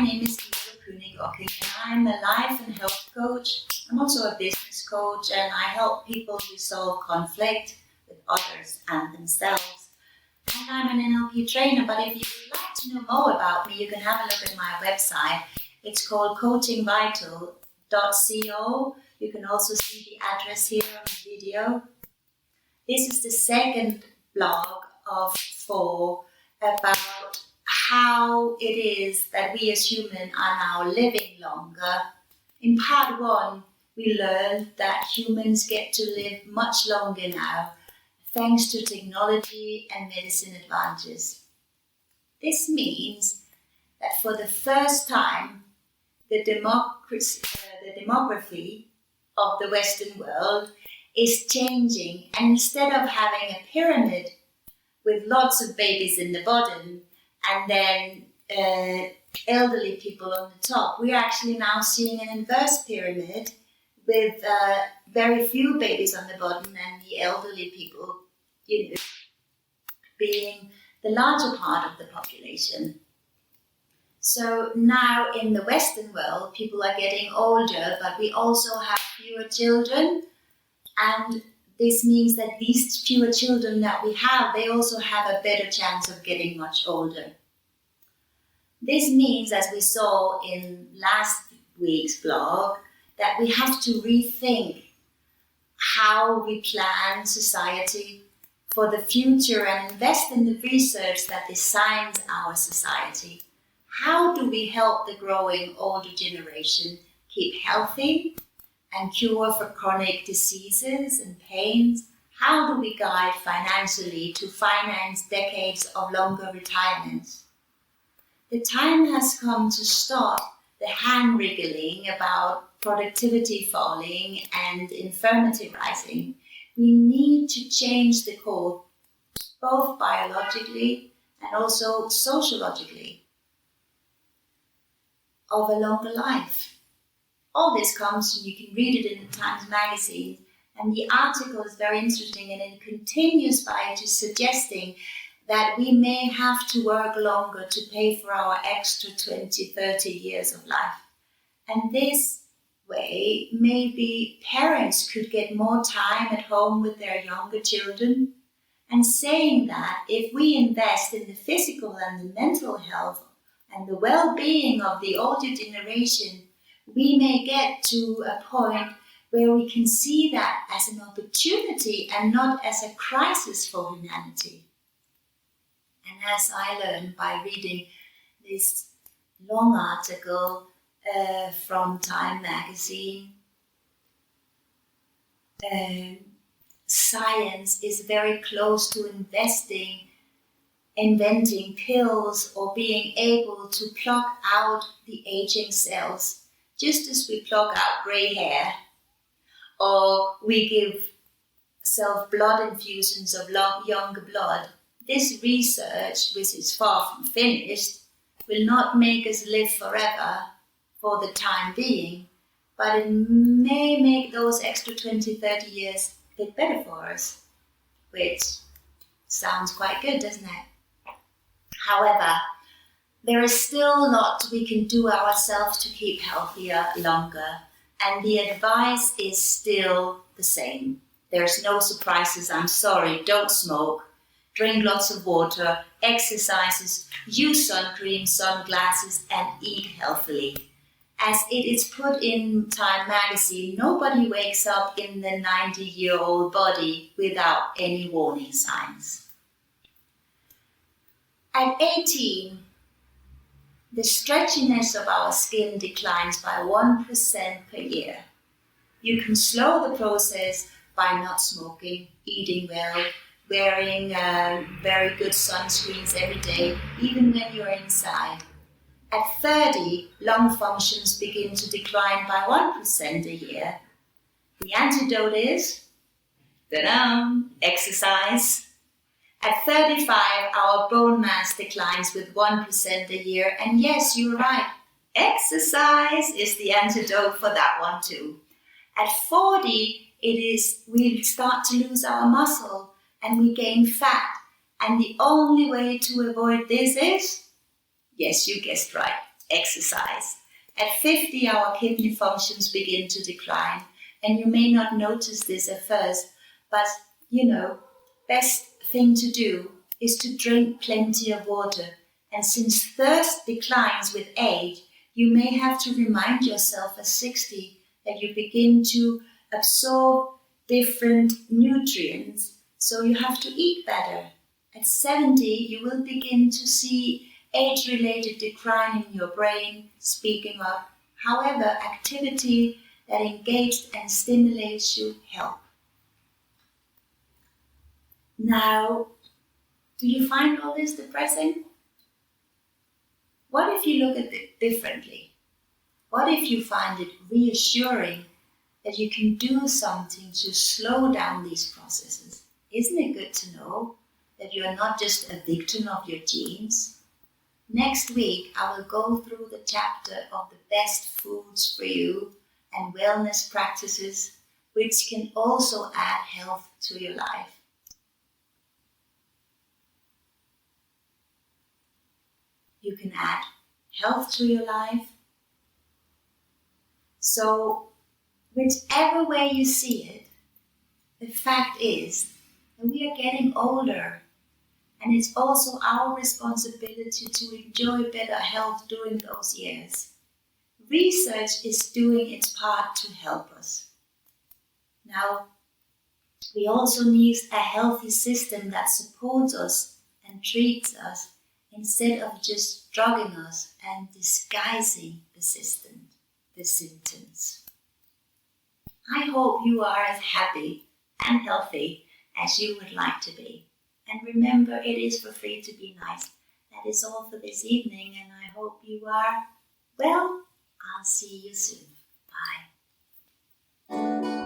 name is Ivalo, and I'm a life and health coach. I'm also a business coach, and I help people resolve conflict with others and themselves. And I'm an NLP trainer, but if you would like to know more about me, you can have a look at my website. It's called coachingvital.co. You can also see the address here on the video. This is the second blog of 4 about how it is that we as humans are now living longer. In part 1, we learned that humans get to live much longer now, thanks to technology and medicine advances. This means that for the first time, the demography of the Western world is changing, and instead of having a pyramid with lots of babies in the bottom and then elderly people on the top, we're actually now seeing an inverse pyramid with very few babies on the bottom and the elderly people, being the larger part of the population. So now in the Western world, people are getting older, but we also have fewer children. And this means that these fewer children that we have, they also have a better chance of getting much older. This means, as we saw in last week's blog, that we have to rethink how we plan society for the future and invest in the research that designs our society. How do we help the growing older generation keep healthy and cure for chronic diseases and pains? How do we guide financially to finance decades of longer retirements? The time has come to stop the hand-wriggling about productivity falling and infirmity rising. We need to change the code, both biologically and also sociologically, of a longer life. All this comes, and you can read it in the Times Magazine, and the article is very interesting, and it continues by just suggesting that we may have to work longer to pay for our extra 20, 30 years of life. And this way, maybe parents could get more time at home with their younger children, and saying that if we invest in the physical and the mental health and the well-being of the older generation, we may get to a point where we can see that as an opportunity and not as a crisis for humanity. And as I learned by reading this long article from Time Magazine, science is very close to inventing pills or being able to pluck out the aging cells, just as we pluck out grey hair, or we give self-blood infusions of younger blood. This research, which is far from finished, will not make us live forever for the time being, but it may make those extra 20, 30 years a bit better for us, which sounds quite good, doesn't it? However, there is still a lot we can do ourselves to keep healthier longer, and the advice is still the same. There's no surprises, I'm sorry. Don't smoke, drink lots of water, exercises, use sun cream, sunglasses, and eat healthily. As it is put in Time Magazine, nobody wakes up in the 90-year-old body without any warning signs. At 18, the stretchiness of our skin declines by 1% per year. You can slow the process by not smoking, eating well, wearing very good sunscreens every day, even when you're inside. At 30, lung functions begin to decline by 1% a year. The antidote is exercise. At 35, our bone mass declines with 1% a year. And yes, you're right, exercise is the antidote for that one too. At 40, we start to lose our muscle and we gain fat. And the only way to avoid this is, yes, you guessed right, exercise. At 50, our kidney functions begin to decline, and you may not notice this at first, but best thing to do is to drink plenty of water. And since thirst declines with age, you may have to remind yourself at 60 that you begin to absorb different nutrients, so you have to eat better. At 70, you will begin to see age-related decline in your brain speaking up. However, activity that engages and stimulates you help. Now, do you find all this depressing? What if you look at it differently? What if you find it reassuring that you can do something to slow down these processes? Isn't it good to know that you are not just a victim of your genes? Next week, I will go through the chapter of the best foods for you and wellness practices, which can also add health to your life. You can add health to your life. So, whichever way you see it, the fact is that we are getting older, and it's also our responsibility to enjoy better health during those years. Research is doing its part to help us. Now, we also need a healthy system that supports us and treats us instead of just drugging us and disguising the symptoms. I hope you are as happy and healthy as you would like to be. And remember, it is for free to be nice. That is all for this evening, and I hope you are well. I'll see you soon. Bye.